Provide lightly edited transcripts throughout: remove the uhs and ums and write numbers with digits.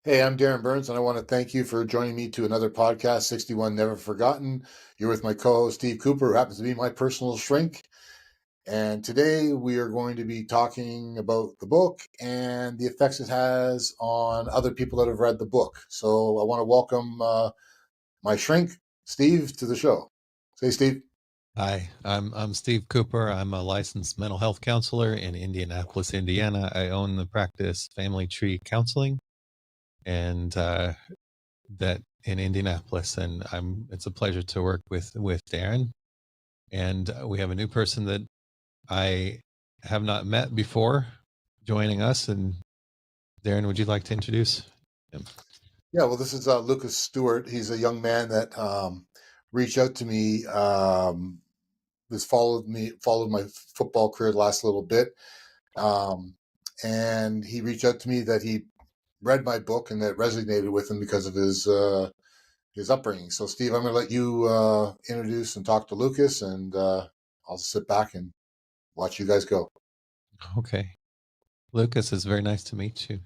Hey, I'm Darin Burns, and I want to thank you for joining me to another podcast, 61 Never Forgotten. You're with my co host, Steve Cooper, who happens to be my personal shrink. And today we are going to be talking about the book and the effects it has on other people that have read the book. So I want to welcome my shrink, Steve, to the show. Say, Steve. Hi, I'm Steve Cooper. I'm a licensed mental health counselor in Indianapolis, Indiana. I own the practice Family Tree Counseling, and that in Indianapolis. And it's a pleasure to work with Darin. And we have a new person that I have not met before joining us. And Darin, would you like to introduce him? Yeah, well, this is Lucas Stewart. He's a young man that reached out to me, has followed my football career the last little bit. Um, and he reached out to me that he read my book and that resonated with him because of his upbringing. So, Steve, I'm going to let you introduce and talk to Lucas, and I'll sit back and watch you guys go. Okay, Lucas, it's very nice to meet you.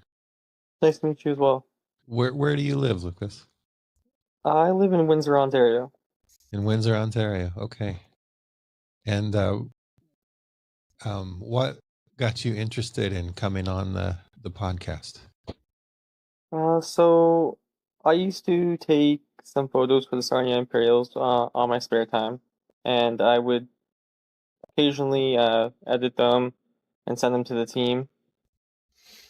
Nice to meet you as well. Where do you live, Lucas? I live in Windsor, Ontario. In Windsor, Ontario. Okay. And what got you interested in coming on the podcast? So I used to take some photos for the Sarnia Imperials on my spare time, and I would occasionally edit them and send them to the team.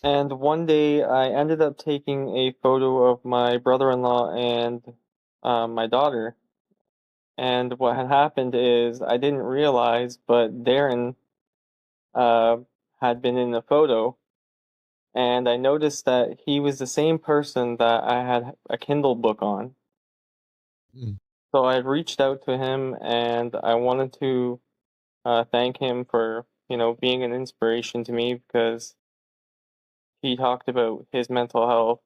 And one day I ended up taking a photo of my brother-in-law and my daughter. And what had happened is I didn't realize, but Darin uh, had been in the photo. And I noticed that he was the same person that I had a Kindle book on. Mm. So I reached out to him and I wanted to thank him for, being an inspiration to me because he talked about his mental health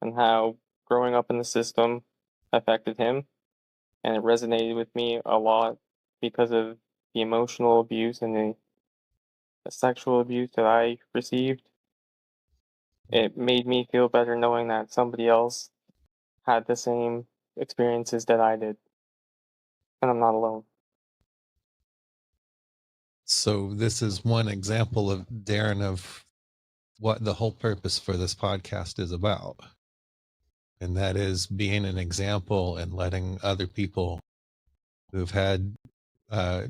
and how growing up in the system affected him. And it resonated with me a lot because of the emotional abuse and the sexual abuse that I received. It made me feel better knowing that somebody else had the same experiences that I did, and I'm not alone. So this is one example of Darin of what the whole purpose for this podcast is about. And that is being an example and letting other people who've had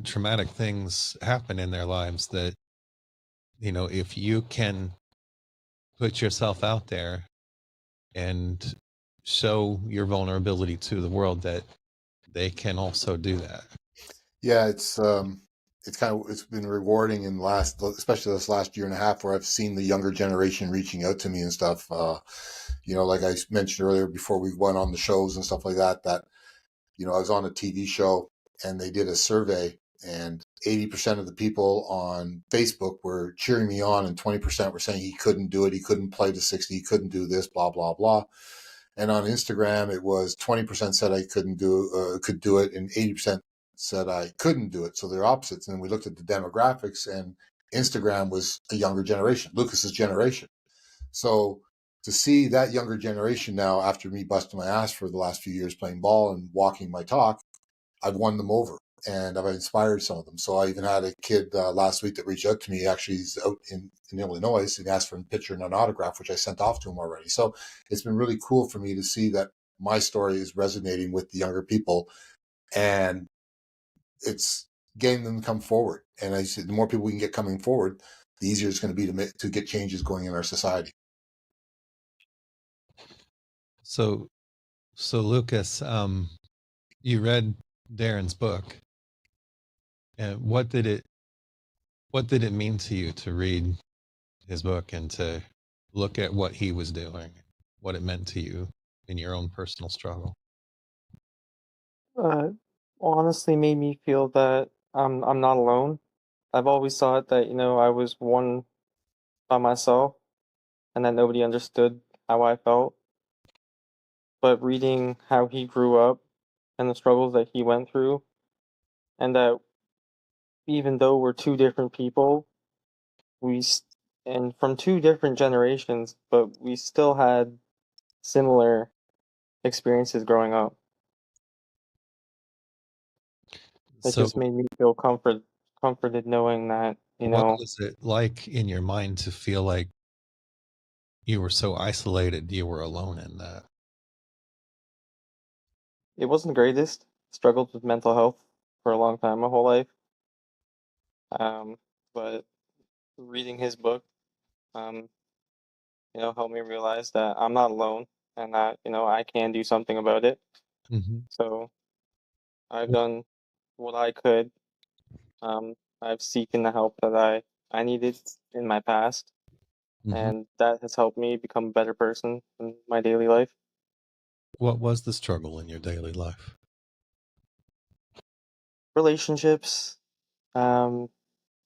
traumatic things happen in their lives that, if you can put yourself out there and show your vulnerability to the world, that they can also do that. Yeah, it's been rewarding in the last, especially this last year and a half, where I've seen the younger generation reaching out to me and stuff. Like I mentioned earlier before we went on the shows and stuff like that, I was on a TV show and they did a survey, and 80% of the people on Facebook were cheering me on, and 20% were saying he couldn't do it, he couldn't play to 60, he couldn't do this, blah blah blah. And on Instagram, it was 20% said I could do it, and 80% said I couldn't do it. So they're opposites. And we looked at the demographics, and Instagram was a younger generation, Lucas's generation. So to see that younger generation now, after me busting my ass for the last few years playing ball and walking my talk, I've won them over and I've inspired some of them. So I even had a kid last week that reached out to me. Actually, he's out in Illinois, and he asked for a picture and an autograph, which I sent off to him already. So it's been really cool for me to see that my story is resonating with the younger people, and it's getting them to come forward. And I said, the more people we can get coming forward, the easier it's going to be to get changes going in our society. So Lucas, you read Darin's book, and what did it mean to you to read his book and to look at what he was doing, what it meant to you in your own personal struggle? Uh, Honestly made me feel that I'm not alone. I've always thought that, I was one by myself and that nobody understood how I felt. But reading how he grew up and the struggles that he went through, and that even though we're two different people, we and from two different generations, but we still had similar experiences growing up. It So, just made me feel comforted knowing that, what was it like in your mind to feel like you were so isolated, you were alone in that? it wasn't the greatest. Struggled with mental health for a long time, my whole life. But reading his book, um, helped me realize that I'm not alone and that, I can do something about it. Mm-hmm. So I've done what I could. I've seeken the help that I needed in my past, Mm-hmm. and that has helped me become a better person in my daily life. What was the struggle in your daily life? Relationships, um,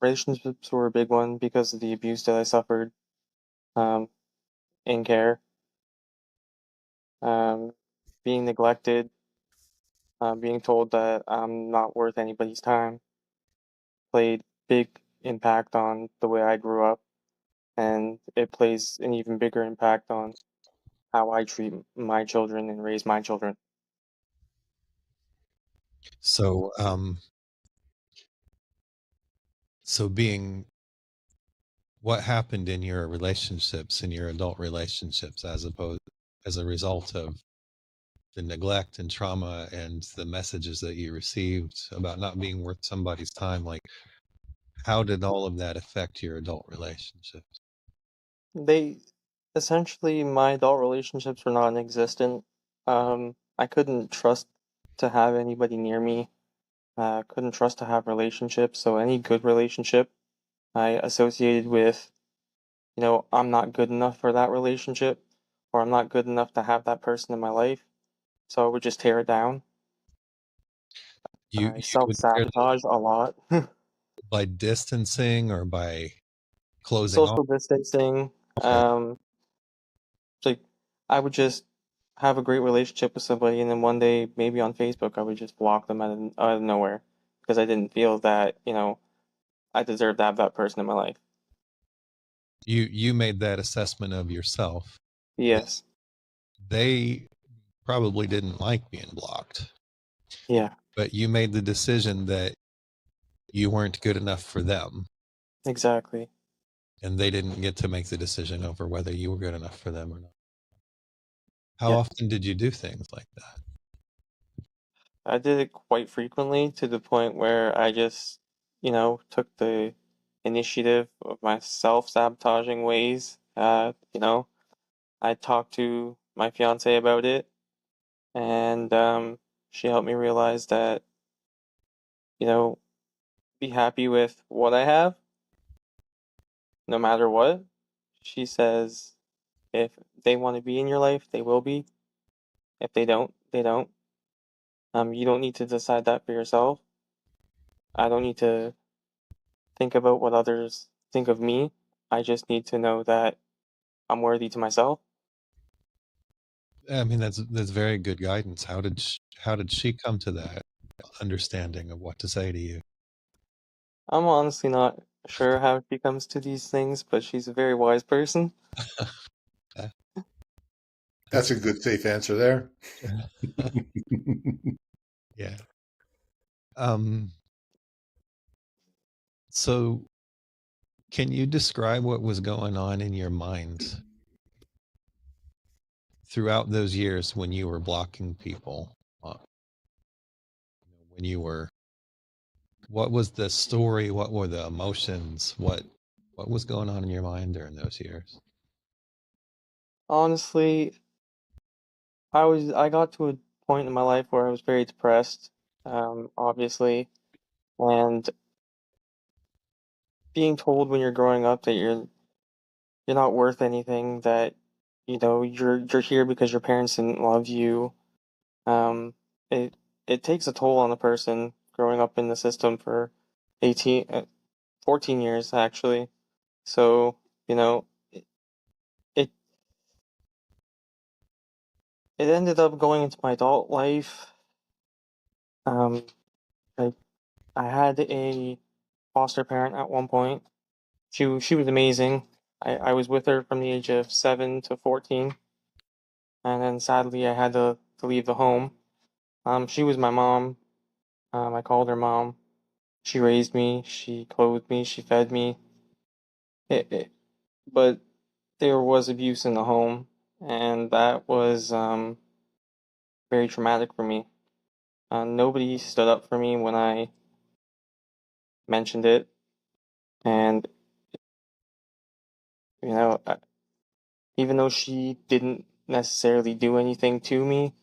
relationships were a big one because of the abuse that I suffered, um, in care, um, being neglected, being told that I'm not worth anybody's time played big impact on the way I grew up, and it plays an even bigger impact on how I treat my children and raise my children. So, being what happened in your relationships, in your adult relationships, as a result of the neglect and trauma and the messages that you received about not being worth somebody's time, like how did all of that affect your adult relationships? They essentially my adult relationships were non-existent. I couldn't trust to have anybody near me. Couldn't trust to have relationships. So any good relationship I associated with, I'm not good enough for that relationship, or I'm not good enough to have that person in my life. So I would just tear it down. You I would tear them self-sabotage a lot. by distancing or by closing off? Social distancing. Okay. Like I would just have a great relationship with somebody, and then one day, maybe on Facebook, I would just block them out of nowhere because I didn't feel that, I deserved to have that person in my life. You made that assessment of yourself. Yes. They probably didn't like being blocked, Yeah, but you made the decision that you weren't good enough for them, exactly. and they didn't get to make the decision over whether you were good enough for them or not. How Yeah. often did you do things like that? I did it quite frequently to the point where I just, took the initiative of my self-sabotaging ways. I talked to my fiance about it, and she helped me realize that, you know, be happy with what I have, no matter what. She says if they want to be in your life, they will be. If they don't, they don't. You don't need to decide that for yourself. I don't need to think about what others think of me. I just need to know that I'm worthy to myself. I mean, that's very good guidance. How did she come to that understanding of what to say to you? I'm honestly not sure how she comes to these things, but she's a very wise person. That- That's That's a good, safe answer there. yeah. Um, so can you describe what was going on in your mind throughout those years when you were blocking people? When you were, what was the story? What were the emotions? What was going on in your mind during those years? Honestly, I got to a point in my life where I was very depressed, obviously, and being told when you're growing up that you're not worth anything, that you're here because your parents didn't love you. Um, it it takes a toll on a person growing up in the system for 18, 14 years actually. So, it it, it ended up going into my adult life. Um, I I had a foster parent at one point. She was amazing. I was with her from the age of 7 to 14. and then sadly I had to leave the home. She was my mom. I called her mom. She raised me, she clothed me, she fed me. But there was abuse in the home, and that was very traumatic for me. Nobody stood up for me when I mentioned it, and you know, even though she didn't necessarily do anything to me,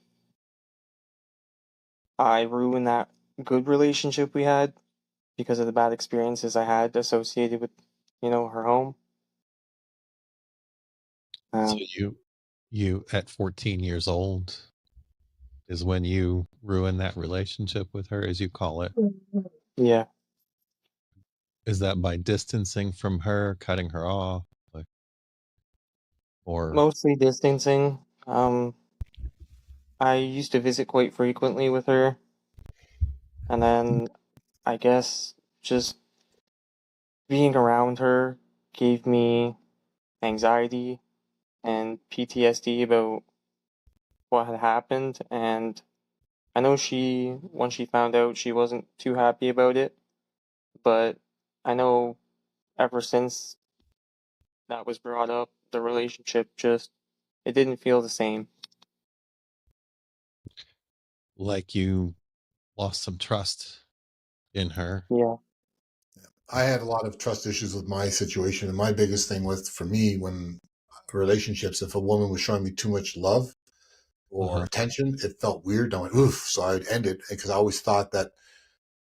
I ruined that good relationship we had because of the bad experiences I had associated with, her home. So Um, you at 14 years old is when you ruin that relationship with her, as you call it. yeah, Is that by distancing from her, cutting her off, like, or mostly distancing. I used to visit quite frequently with her, and then I guess just being around her gave me anxiety and PTSD about what had happened, and I know when she found out, she wasn't too happy about it, but I know ever since that was brought up, the relationship it didn't feel the same. like you lost some trust in her? Yeah. I had a lot of trust issues with my situation, and my biggest thing was for me when relationships, if a woman was showing me too much love or Uh-huh. attention, it felt weird. I went, oof. So I'd end it because I always thought that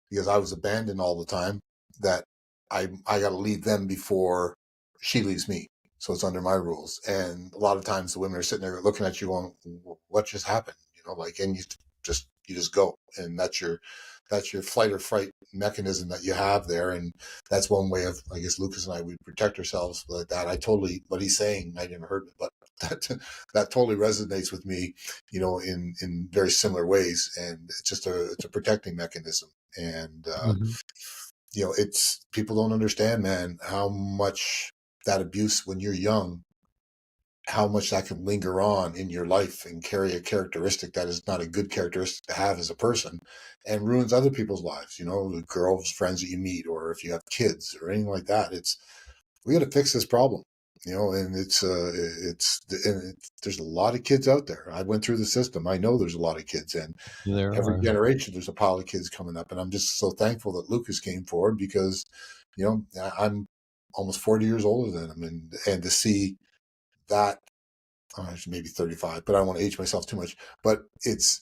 because I was abandoned all the time, that I got to leave them before she leaves me. So it's under my rules. And a lot of times the women are sitting there looking at you going, what just happened? And you just go. And that's your flight or fright mechanism that you have there. And that's one way of, I guess, Lucas and I, we protect ourselves like that. What he's saying, I never heard it, but that totally resonates with me, in very similar ways. And it's a protecting mechanism. And, Mm-hmm. it's people don't understand, man, how much that abuse when you're young, how much that can linger on in your life and carry a characteristic that is not a good characteristic to have as a person and ruins other people's lives, the girls, friends that you meet, or if you have kids or anything like that. We got to fix this problem, and there's a lot of kids out there. I went through the system. I know there's a lot of kids, and There every are. generation there's a pile of kids coming up, and I'm just so thankful that Lucas came forward because I'm almost 40 years older than him, and to see that, maybe 35, but I don't want to age myself too much, but it's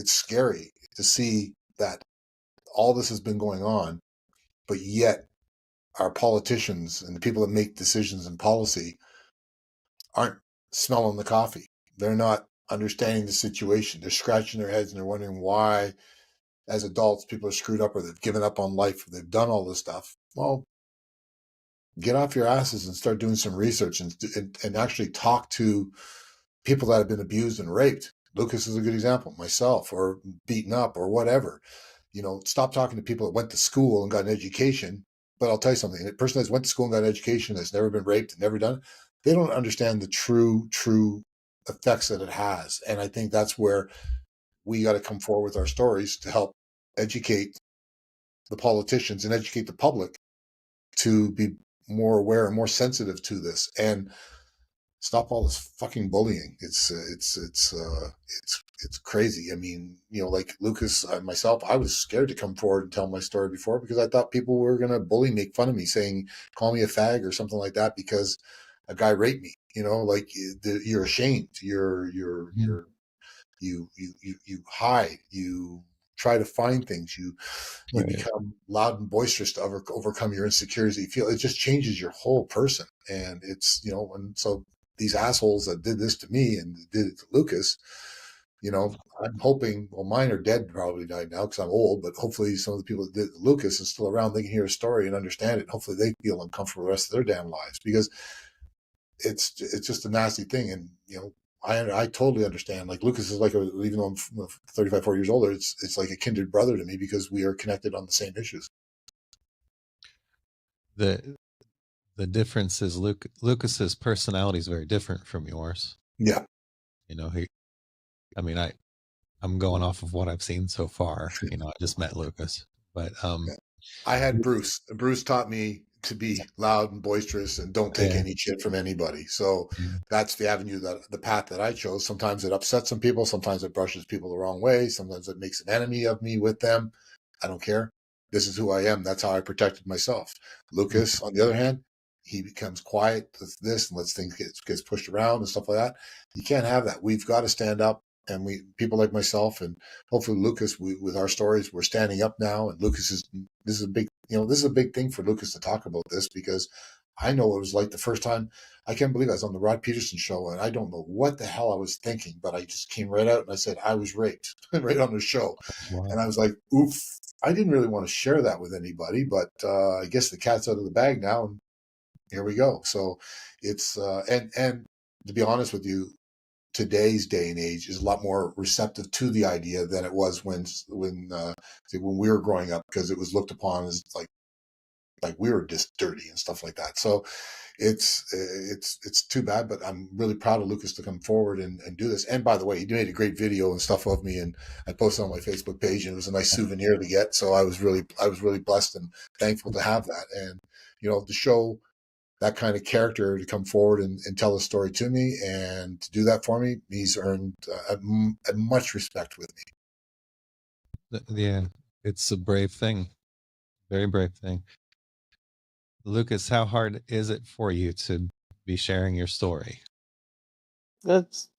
scary to see that all this has been going on, but yet our politicians and the people that make decisions and policy aren't smelling the coffee. They're not understanding the situation. They're scratching their heads and they're wondering why, as adults, people are screwed up or they've given up on life or they've done all this stuff. Well, get off your asses and start doing some research and actually talk to people that have been abused and raped. Lucas is a good example, myself, or beaten up or whatever. Stop talking to people that went to school and got an education. But I'll tell you something, a person that's went to school and got an education that's never been raped and never done it, they don't understand the true effects that it has. And I think that's where we got to come forward with our stories to help educate the politicians and educate the public to be more aware and more sensitive to this and stop all this fucking bullying. It's crazy. I mean, like Lucas, myself, I was scared to come forward and tell my story before because I thought people were going to bully, make fun of me, call me a fag or something like that because a guy raped me. Like you're ashamed. Mhm. You hide. You try to find things. You Right. become loud and boisterous to overcome your insecurities that you feel. It just changes your whole person. And and so these assholes that did this to me and did it to Lucas, I'm hoping, well, mine are dead, probably died now because I'm old, but hopefully some of the people that did it to Lucas is still around. They can hear a story and understand it. Hopefully they feel uncomfortable the rest of their damn lives because it's just a nasty thing. And, I totally understand. Like Lucas is like, even though I'm 35, 40 years older, it's like a kindred brother to me because we are connected on the same issues. The difference is Lucas's personality is very different from yours. Yeah. You know, I'm going off of what I've seen so far. You know, I just met Lucas, but I had Bruce. Bruce taught me to be loud and boisterous and don't take yeah, any shit from anybody. So yeah. that's the path that I chose. Sometimes it upsets some people. Sometimes it brushes people the wrong way. Sometimes it makes an enemy of me with them. I don't care. This is who I am. That's how I protected myself. Lucas, on the other hand, he becomes quiet with this and lets things gets pushed around and stuff like that. You can't have that. We've got to stand up, and people like myself and hopefully Lucas, with our stories, we're standing up now. And this is a big, this is a big thing for Lucas to talk about this, because I know what it was like the first time. I can't believe I was on the Rod Peterson show, and I don't know what the hell I was thinking, but I just came right out and I said I was raped right on the show. Wow. And I was like, oof, I didn't really want to share that with anybody, but I guess the cat's out of the bag now, and here we go. So it's and to be honest with you, today's day and age is a lot more receptive to the idea than it was when we were growing up, because it was looked upon as like we were just dirty and stuff like that. So it's too bad, but I'm really proud of Lucas to come forward and do this. And by the way, he made a great video and stuff of me, and I posted on my Facebook page, and it was a nice souvenir to get. So I was really blessed and thankful to have that, and to show that kind of character to come forward and tell a story to me and to do that for me. He's earned a much respect with me. Yeah, it's a brave thing, very brave thing. Lucas, how hard is it for you to be sharing your story? That's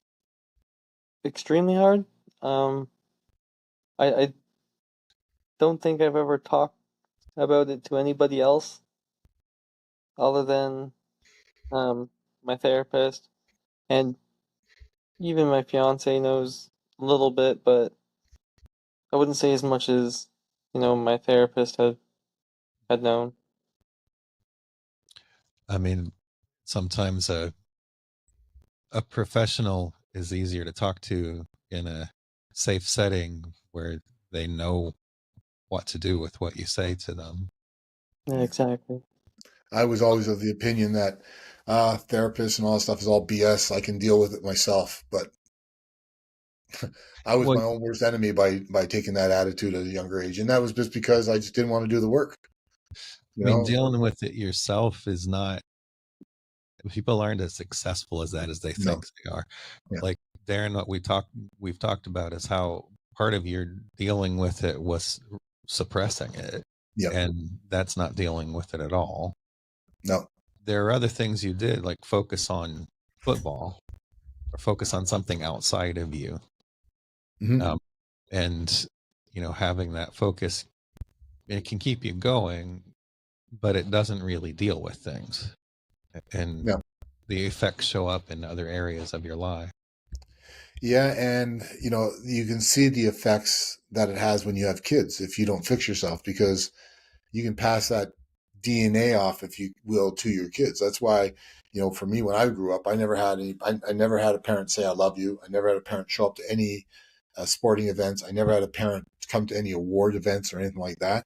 extremely hard. I don't think I've ever talked about it to anybody else other than my therapist, and even my fiance knows a little bit, but I wouldn't say as much as my therapist had known. I mean, sometimes a professional is easier to talk to in a safe setting where they know what to do with what you say to them. Yeah, exactly. I was always of the opinion that therapists and all that stuff is all BS. I can deal with it myself, but I was Well, my own worst enemy by taking that attitude at a younger age, and that was just because I just didn't want to do the work. I mean, dealing with it yourself is not, people aren't as successful as that as they No, think they are. yeah, Like Darin, what we've talked about is how part of your dealing with it was suppressing it, yeah, and that's not dealing with it at all. no, There are other things you did, like focus on football or focus on something outside of you. mm-hmm. And having that focus, it can keep you going, but it doesn't really deal with things, and Yeah, the effects show up in other areas of your life. yeah, and you can see the effects that it has when you have kids if you don't fix yourself, because you can pass that DNA off, if you will, to your kids. That's why, for me, when I grew up, I never had a parent say, I love you. I never had a parent show up to any sporting events. I never had a parent come to any award events or anything like that.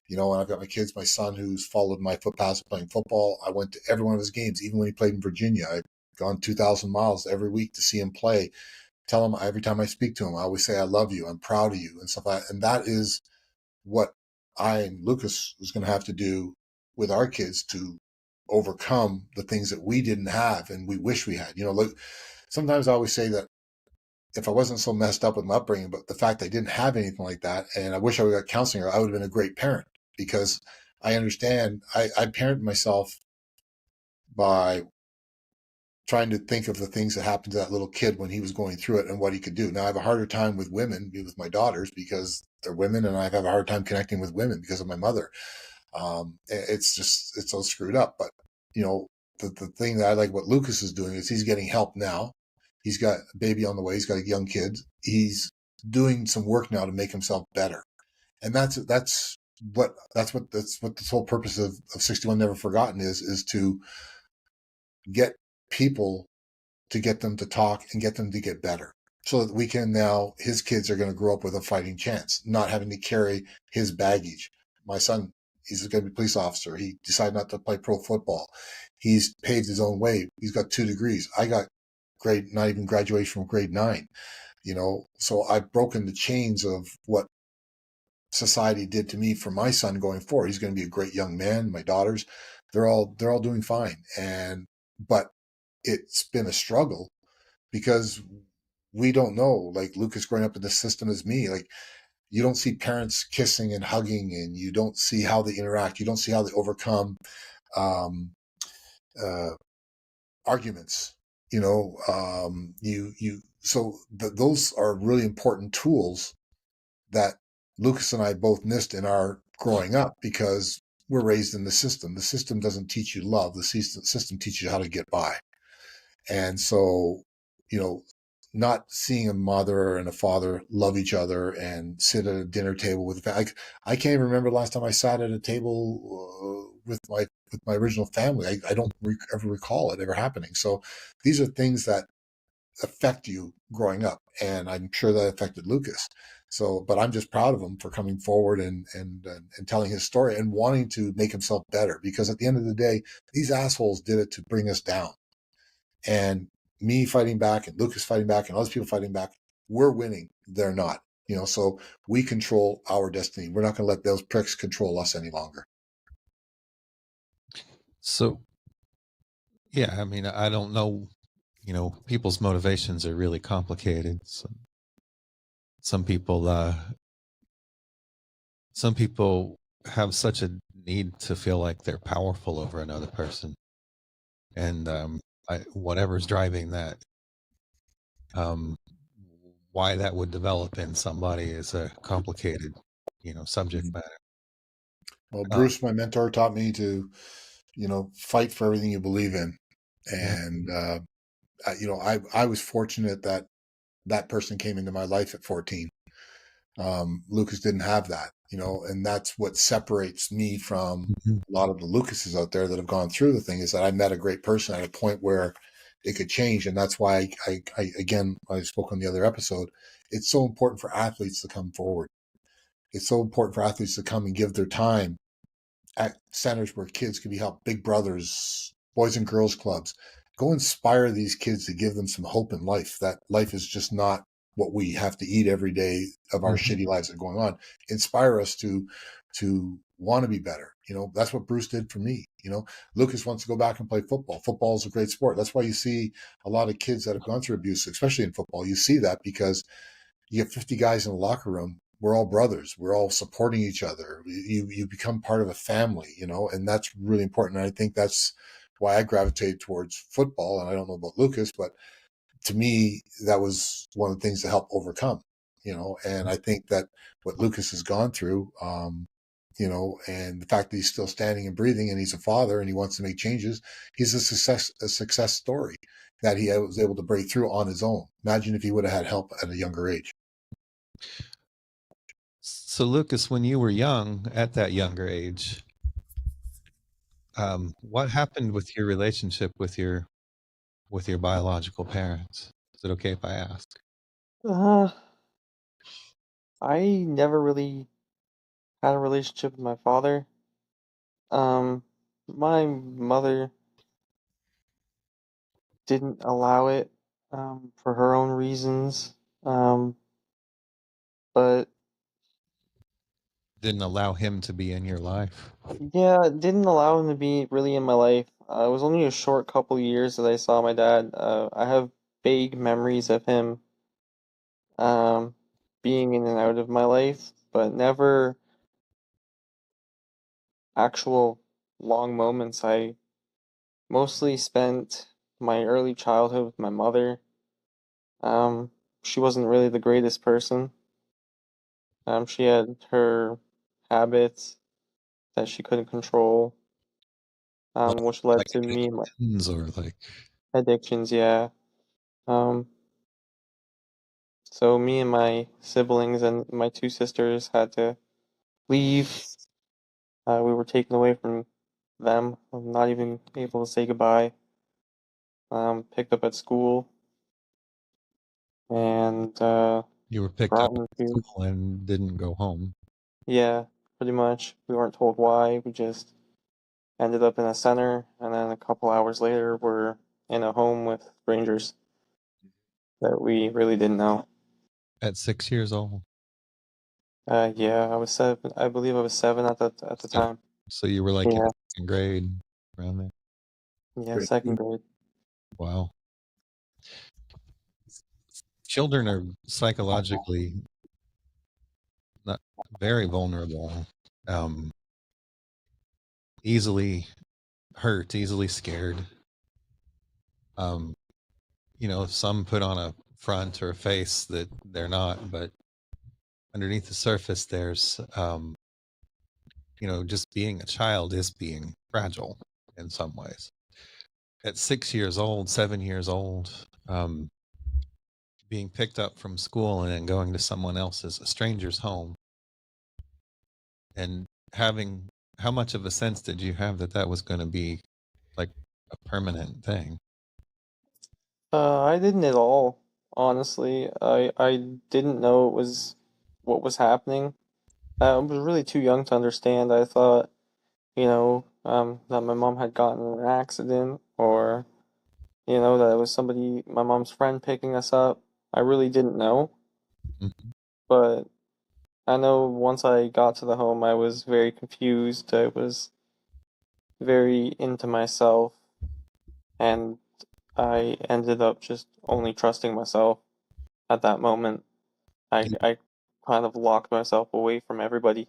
When I've got my kids, my son, who's followed my footpaths playing football, I went to every one of his games, even when he played in Virginia. I've gone 2,000 miles every week to see him play. Tell him every time I speak to him, I always say, I love you. I'm proud of you and stuff like that. And that is what I and Lucas was going to have to do with our kids to overcome the things that we didn't have and we wish we had. Look, sometimes I always say that if I wasn't so messed up with my upbringing, but the fact I didn't have anything like that, and I wish I would have got counseling, I would have been a great parent, because I understand. I parented myself by trying to think of the things that happened to that little kid when he was going through it and what he could do. Now I have a harder time with women, with my daughters, because they're women, and I have a hard time connecting with women because of my mother. It's so screwed up. But the thing that I like what Lucas is doing is he's getting help now. He's got a baby on the way. He's got a young kid. He's doing some work now to make himself better, and that's what this whole purpose of 61 Never Forgotten is to get people, to get them to talk and get them to get better, so that we can now, his kids are going to grow up with a fighting chance, not having to carry his baggage. My son, he's going to be a police officer. He decided not to play pro football. He's paved his own way. He's got 2 degrees. I got not even graduation from grade 9. So I've broken the chains of what society did to me for my son going forward. He's going to be a great young man. My daughters, they're all doing fine. But it's been a struggle because we don't know, like Lucas growing up in the system as me, like you don't see parents kissing and hugging, and you don't see how they interact. You don't see how they overcome um, uh, arguments. Those are really important tools that Lucas and I both missed in our growing up because we're raised in the system. The system doesn't teach you love. The system teaches you how to get by. And so, you know, not seeing a mother and a father love each other and sit at a dinner table with I can't even remember the last time I sat at a table with my original family. I don't ever recall it ever happening. So these are things that affect you growing up, and I'm sure that affected Lucas. So, but I'm just proud of him for coming forward and telling his story and wanting to make himself better. Because at the end of the day, these assholes did it to bring us down. And me fighting back and Lucas fighting back and other people fighting back, we're winning. They're not. So we control our destiny. We're not going to let those pricks control us any longer. So, yeah, I mean, I don't know. People's motivations are really complicated. Some people have such a need to feel like they're powerful over another person, and whatever's driving that, why that would develop in somebody is a complicated, subject matter. Well, Bruce, my mentor, taught me to, fight for everything you believe in, and I was fortunate that person came into my life at 14. Lucas didn't have that, and that's what separates me from a lot of the Lucases out there that have gone through the thing, is that I met a great person at a point where it could change. And that's why I spoke on the other episode. It's so important for athletes to come forward. It's so important for athletes to come and give their time at centers where kids can be helped, big brothers, boys and girls clubs. Go inspire these kids to give them some hope in life, that life is just not what we have to eat every day of our shitty lives that are going on. Inspire us to want to be better. That's what Bruce did for me. Lucas wants to go back and play football. Football is a great sport. That's why you see a lot of kids that have gone through abuse, especially in football. You see that because you get 50 guys in the locker room. We're all brothers. We're all supporting each other. You become part of a family, and that's really important. And I think that's why I gravitated towards football. And I don't know about Lucas, but to me, that was one of the things to help overcome, and I think that what Lucas has gone through, and the fact that he's still standing and breathing and he's a father and he wants to make changes, he's a success story that he was able to break through on his own. Imagine if he would have had help at a younger age. So, Lucas, when you were young, at that younger age, what happened with your relationship with your biological parents? Is it okay if I ask? I never really had a relationship with my father. My mother didn't allow it, for her own reasons. But Didn't allow him to be in your life? yeah, it didn't allow him to be really in my life. It was only a short couple years that I saw my dad. I have vague memories of him, um, being in and out of my life, but never actual long moments. I mostly spent my early childhood with my mother. She wasn't really the greatest person. She had her habits that she couldn't control, which led Like to me and my addictions or like addictions, yeah. Um, so me and my siblings and my two sisters had to leave. We were taken away from them. I'm not even able to say goodbye. Picked up at school and you were picked brought up at into, school and didn't go home. yeah, pretty much. We weren't told why. We just ended up in a center, and then a couple hours later, we're in a home with strangers. that we really didn't know. At 6 years old. Yeah, I was 7. I believe I was 7 at the time. So you were like in Yeah, second grade around there. yeah, Great. 2nd grade. Wow. Children are psychologically not very vulnerable, easily hurt, easily scared. Some put on a front or a face that they're not, but underneath the surface, there's, just being a child is being fragile in some ways. At 6 years old, 7 years old, being picked up from school and then going to someone else's, a stranger's home, and having, how much of a sense did you have that that was going to be like a permanent thing? I didn't at all, honestly. I didn't know it was what was happening. I was really too young to understand. I thought, that my mom had gotten in an accident, or, that it was somebody, my mom's friend picking us up. I really didn't know, Mhm. but I know once I got to the home, I was very confused. I was very into myself, and I ended up just only trusting myself at that moment. Yeah, I kind of locked myself away from everybody.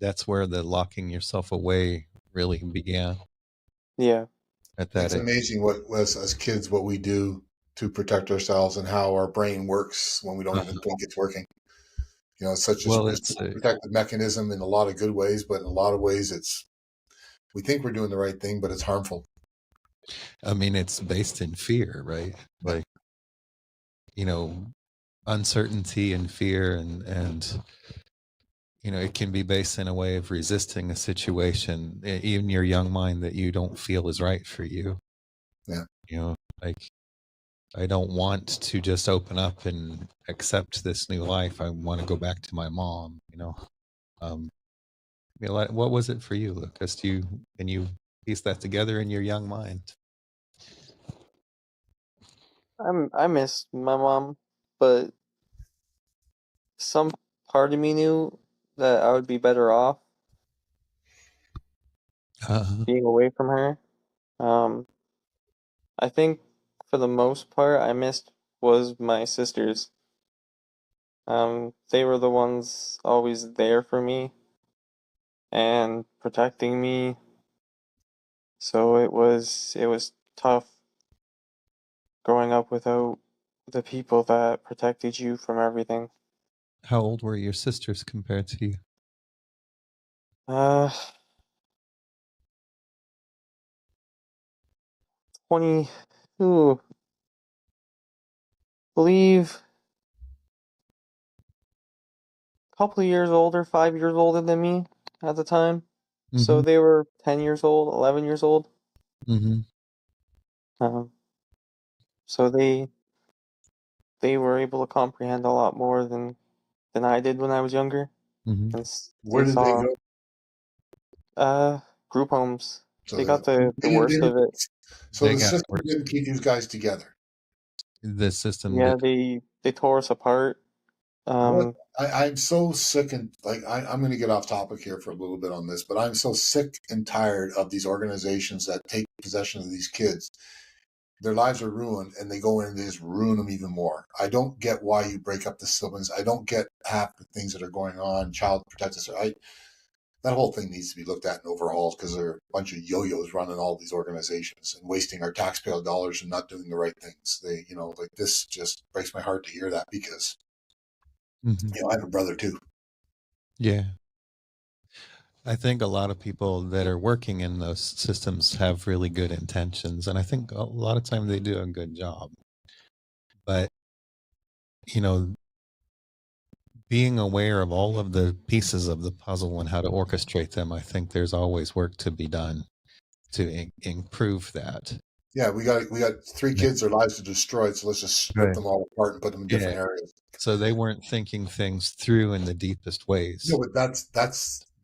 that's where the locking yourself away really began Yeah. at that It's age. amazing what was as kids what we do to protect ourselves and how our brain works when we don't even think it's working. It's such a Well, it's protective mechanism in a lot of good ways, but in a lot of ways, we think we're doing the right thing, but it's harmful. I mean, it's based in fear, right? Like, you know, uncertainty and fear, and it can be based in a way of resisting a situation, even your young mind, that you don't feel is right for you. Yeah. Like, I don't want to just open up and accept this new life. I want to go back to my mom. Um, what was it for you, Lucas? Can you piece that together in your young mind? I miss my mom, but some part of me knew that I would be better off Uh, being away from her. Um, I think for the most part, I missed was my sisters. They were the ones always there for me and protecting me. So it was tough growing up without the people that protected you from everything. how old were your sisters compared to you? Uh, 20, ooh, believe a couple of years older, 5 years older than me at the time. So Mm-hmm. they were 10 years old, 11 years old. Mm-hmm. Um, so they were able to comprehend a lot more than I did when I was younger. Mm-hmm. And Where they did they saw go? uh group homes. So They got the they worst of didn't. it. So They the got system worse. didn't keep you guys together. The system Yeah, did. they tore us apart. What Um, I'm so sick and I'm going to get off topic here for a little bit on this, but I'm so sick and tired of these organizations that take possession of these kids. Their lives are ruined, and they go in and they just ruin them even more. I don't get why you break up the siblings. I don't get half the things that are going on. Child protective. That whole thing needs to be looked at and overhauled because there are a bunch of yo-yos running all these organizations and wasting our taxpayer dollars and not doing the right things. Like this just breaks my heart to hear that because Mm-hmm. I have a brother too. Yeah. I think a lot of people that are working in those systems have really good intentions, and I think a lot of time they do a good job. But, you know, being aware of all of the pieces of the puzzle and how to orchestrate them, I think there's always work to be done to improve that. Yeah, we got three Yeah. kids, their lives are destroyed, so let's just strip Right. them all apart and put them in Yeah. different areas. So they weren't thinking things through in the deepest No, ways. but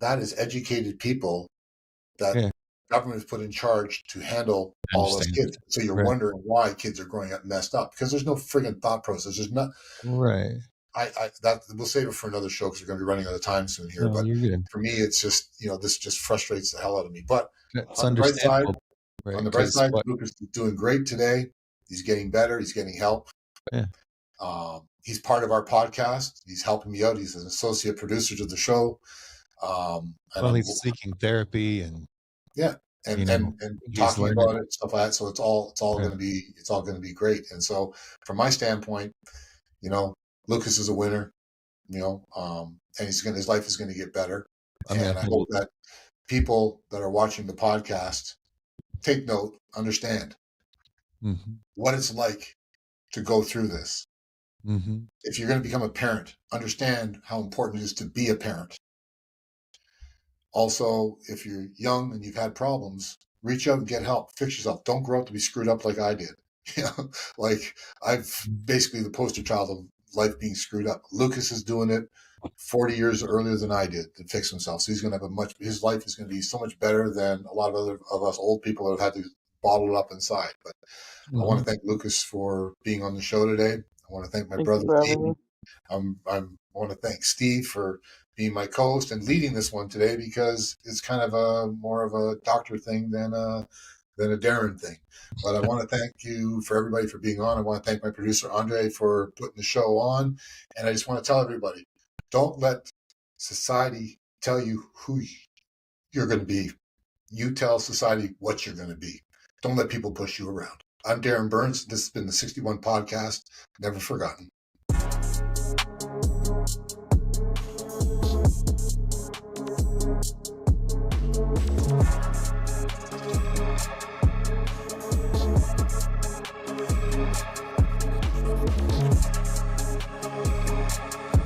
that is educated people that Yeah. government is put in charge to handle I all those understand. kids. So you're Right. wondering why kids are growing up messed up, because there's no friggin' thought process. There's not. Right. That we'll save it for another show because we're going to be running out of time soon here. No, But you're good. for me, it's just, this just frustrates the hell out of me. But It's on the bright side, understandable, right? on the bright Because side, what? Lucas is doing great today. He's getting better. He's getting help. Yeah. He's part of our podcast. He's helping me out. He's an associate producer to the show. And Well, he's seeking therapy and and you know, and he's talking learning. about it and stuff like that. So it's all Yeah. going to be great. And so from my standpoint, Lucas is a winner. And his life is going to get better. I mean, And I hope that people that are watching the podcast take note, understand what it's like to go through this. If you're going to become a parent, understand how important it is to be a parent. Also, if you're young and you've had problems, reach out and get help. Fix yourself. Don't grow up to be screwed up like I did. Like I've basically the poster child of life being screwed up. Lucas is doing it 40 years earlier than I did to fix himself. So he's going to have his life is going to be so much better than a lot of us old people that have had to bottle it up inside. But I want to thank Lucas for being on the show today. I want to thank my brother Steve. I want to thank Steve for being my co-host and leading this one today, because it's kind of more of a doctor thing than a Darin thing. But I want to thank you for everybody for being on. I want to thank my producer Andre for putting the show on. And I just want to tell everybody, don't let society tell you who you're going to be. You tell society what you're going to be. Don't let people push you around. I'm Darin Burns. This has been the 61 Podcast, Never Forgotten.